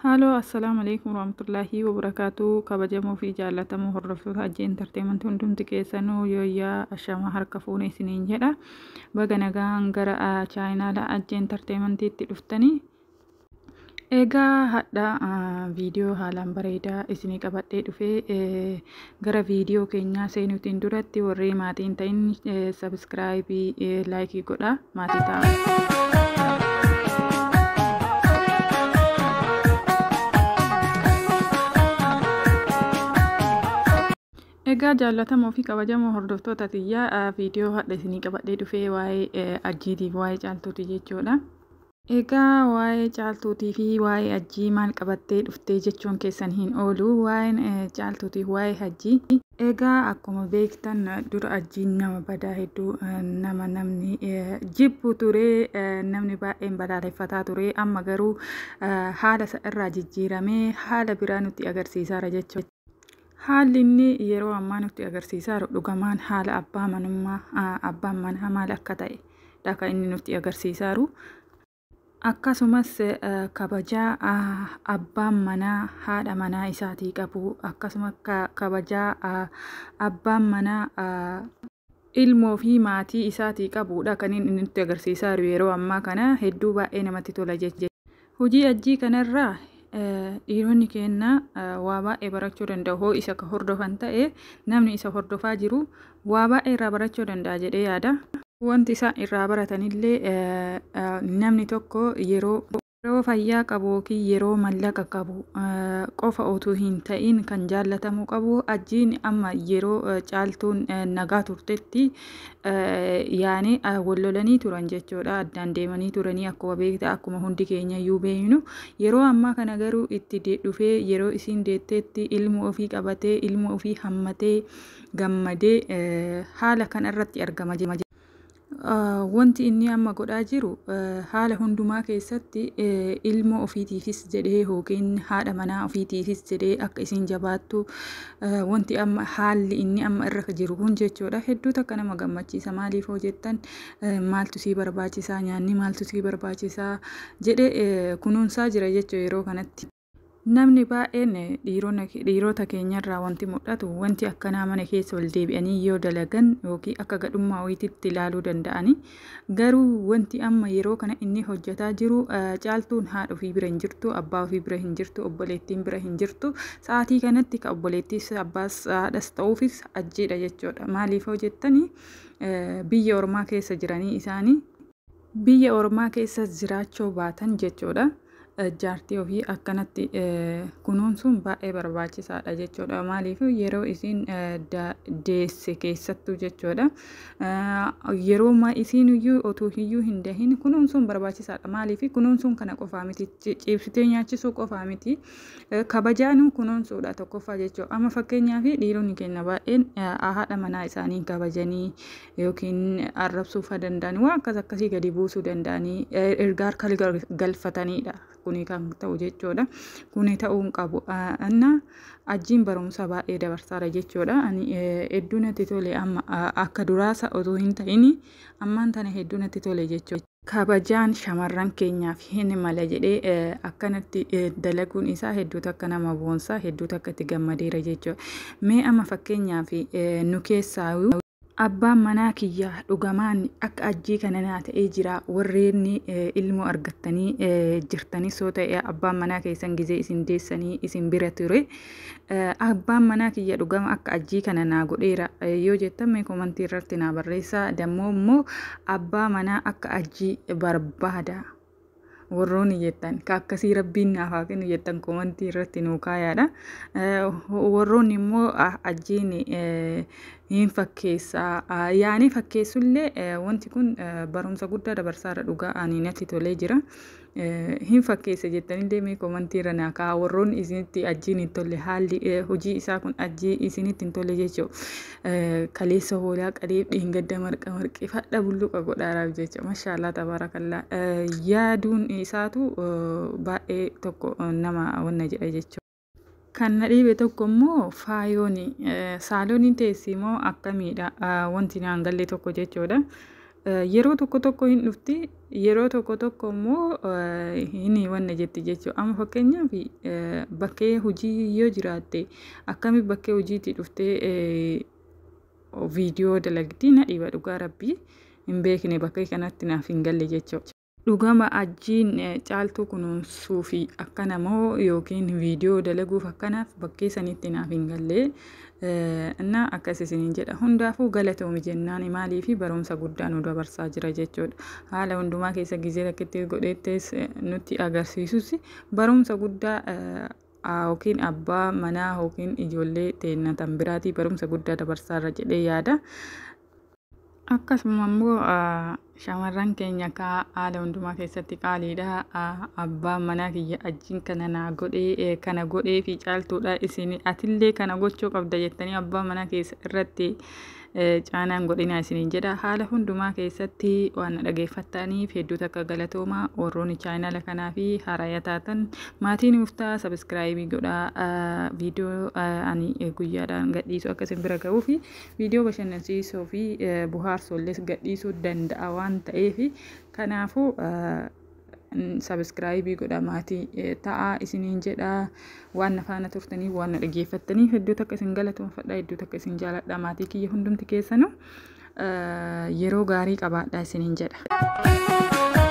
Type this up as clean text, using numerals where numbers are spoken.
Halo, assalamualaikum warahmatullahi wabarakatuh. Kabajamoo fi jaallatamoo hordoftoota Ajji Entertainment hundumti keessanuu yooyyaa ashama harka fuune isiniin jedha. Baga nagaan gara chaayinaala Ajji Entertainmentiitti dhuftanii. Egaa hadha viidiyoo haalaan bareedaa isinii qabadhee dhufee gara viidiyoo keenyaa seenuutiin duratti warri maatiin ta'in sabskraayibii laayikii godhaa maatii ta'a. Egaa jaallatamoo fi kabajamoo hordoftoota xiyyaa viidiyoo hadha isinii qabadhee dhufee waa'ee Ajjiitiif waa'ee Caaltuutii jechuudha. Egaa waa'ee Caaltuutii fi waa'ee Ajjii maal qabattee dhuftee jechuun keessan hin oolu. Waa'een Caaltuutiif waa'ee Ajjii. Egaa akkuma beektan dura Ajjiin nama badaa hedduu namni jibbu ture, namni baay'een balaaleffataa ture. Amma garuu haala isa irraa jijjiiramee haala biraa nutti agarsiisaara jechuudha. Haalli inni yeroo ammaa nutti agarsiisaa jiru dhugumaan haala abbaa manaa maal akka ta'e kan inni nutti agarsiisaa jiru. Akkasumas kabajaa abbaan manaa haadha manaa isaatii qabu, akkasumas kabajaa abbaan manaa ilmoo fi maatii isaatii qabudha kan inni nutti agarsiisaa jiru yeroo ammaa kana. Hedduu baay'ee namatti tola jechuudha. Hojii Ajjii kanarraa dhiironni keenya waa baay'ee barachuu danda'u. Hoo isa ka hordofan ta'e namni isa hordofaa jiru waa baay'ee irraa barachuu danda'a jedhee yaada. Wanti isaan irraa baratanillee namni tokko yeroo fayyaa qabu yookiin yeroo mallaqa qabu qofa utuu hin ta'in kan jaalatamuu qabu. Ajjiin amma yeroo Caaltuun nagaa turtetti yaani wallolanii turan jechuudha. Addaan deemanii turanii akkuma beektaa akkuma hundi keenya iyyuu beeknu. Yeroo ammaa kana garuu itti dhufee yeroo isiin deetteetti ilmoo ofii qabatee ilmoo ofii hammatee gammadee haala kanarratti argama. Wanti inni amma godhaa jiru haala hundumaa keessatti ilmoo ofiitiifis jedhee yookiin haadha manaa ofiitiifis jedhee akka isiin jabaattu wanti amma haalli inni amma irra jiru kun jechuudha. Hedduu takka nama gammachiisa. Maaliif hoo jettan maaltu sii barbaachisaa, nyaanni maaltu sii barbaachisaa jedhee kunuunsaa jira jechuudha yeroo kanatti. Namni baay'een dhiirota keenyarraa wanti mul'atu wanti akkanaa mana keessa wal deebi'anii yoo dalagan yookiin akka gadhummaa wayiitti ilaaluu danda'ani. Garuu wanti amma yeroo kana inni hojjetaa jiru Caaltuun haadha ofii bira hin jirtu, abbaa ofii bira hin jirtu, obboleettiin bira hin jirtu. Sa'aatii kanatti ka obboleettiis abbaas haadhas ta'uufis Ajjiidha jechuudha. Maaliif hoo jettanii biyya ormaa keessa jiranii isaanii biyya ormaa keessa jiraachuu baatan jechuudha. Jaartii ofii akkanatti kunuunsuun baay'ee barbaachisaadha jechuudha. Maaliif yeroo isiin deesse keessattuu jechuudha. Yeroo isiin iyyuu otoo iyyuu hin dahin kunuunsuun barbaachisaadha. Maaliif kunuunsuun kana qofaa miti, ciibsitee nyaachisuu qofaa miti, kabajaan kunuunsuudha tokkoffaa jechuudha. Amma fakkeenyaaf dhiironni keenya baay'een haadha manaa isaanii kabajanii yookiin arrabsuu danda'anii waan akkasii gadi buusuu danda'anii ergaa harka galfatanidha. Kuni kan ta'u jechuudha. Kuni ta'uu hin qabu. Ajjiin barumsa baay'ee dabarsaara jechuudha. Hedduu natti tole amma akka duraasa otoo hin ta'in ammaan tana hedduu natti tole jechuudha. Kabajaan shamarran keenyaaf hin mala jedhee akkanatti dalaguun isaa hedduu takka nama boonsaa, hedduu takka itti gammadeera jechuudha. Mee amma fakkeenyaaf nu keessaa abbaan manaa kiyyaa dhugumaan akka Ajjii kana naa ta'ee jira. Warreen ilmoo argattanii jirtanis yoo ta'e abbaan manaa keessan gizee isin deessanii isin bira ture. Abbaan manaa kiyya dhugama akka Ajjii kana naa godheera yoo jettan mee komantii irratti naa barreessaa. Dammoo immoo abbaa manaa akka Ajjii barbaada warroonni jettan ka akkasii rabbiin naaf haa kennu jettan komantii irratti nuu kaayaadha. Warroonni immoo Ajjiin hin fakkeessaa yaani fakkeessullee wanti kun barumsa guddaa dabarsaara dhugaa ani natti tolee jira. Hin fakkeessa jettanillee mee komantii irra naa kaa. Warroonni isinitti Ajjiin hin tolle haalli hojii isaa kun Ajjii isinitti hin tolle jechuudha. Kaleessa hoolaa qalee dheengadda marqee fadha bulluqa godhaaraaf jecha mashaallaa tabaarakallaa. Yaaduun isaatu baay'ee tokko nama wanna jedha jechuudha. Kan na dhibe tokko immoo faayooni. Saalooniin teessi immoo akkamiidha wanti naan galle tokko jechuudha. yeroo tokko tokko hin dhufti yeroo tokko tokko immoo hin wanna jetti jechuudha. Amma fakkeenyaaf bakkee hojii yoo jiraatte akkami bakkee hojiitti dhuftee viidiyoo dalagdii na dhiba dhugaa rabbii hin beekne bakkee kanatti naaf hin galle jechuudha. Dhugama ajjiin caaltuu kunuunsuu fi akkana moo yookiin viidiyoo dalaguuf akkanaaf bakkee sanitti naaf hin galle. Inna akkas isiniin jedha. Hundaafuu galatoomi jennaan maalii fi barumsa guddaa nu dabarsaa jira jechuudha. Haala hundumaa keessa gizee rakkitti godheettees nutti agarsiisus barumsa guddaa yookiin abbaa manaa yookiin ijoollee teennatan biraatii barumsa guddaa dabarsaarra jedhee yaada. Akkasuma immoo shamarran keenya haala hundumaa keessatti qaaliidha. Abbaan manaa kiyya ajjiin kana naa godhee kana godhee fi caaltuudha isin atillee kana gochuu qabda jettanii abbaa manaa keessa irratti caanaan godhina isiniin jedha. Haala hundumaa keessatti waan dhageeffattaniif hedduu takka galatoomaa. Warroonni chaanala kanaa fi haaraa taatan maatiin muftaa sabiskiraayibii godhaa. Viidiyoo ani guyyaadhaan gadhiisu akkasiin bira ga'uu fi viidiyoo bashannansiisoo fi buhaarsollees gadhiisuu danda'a waan ta'eef kanaafuu sabiskiraayibii godha maatii ta'a isiniin jedha. Waan nafaana turtanii waan dhageeffattanii hedduu takka isin galatoomfadha hedduu takka isin jaaladha maatii kiyya hundumti keessanuu yeroo gaarii qabaadha isiniin jedha.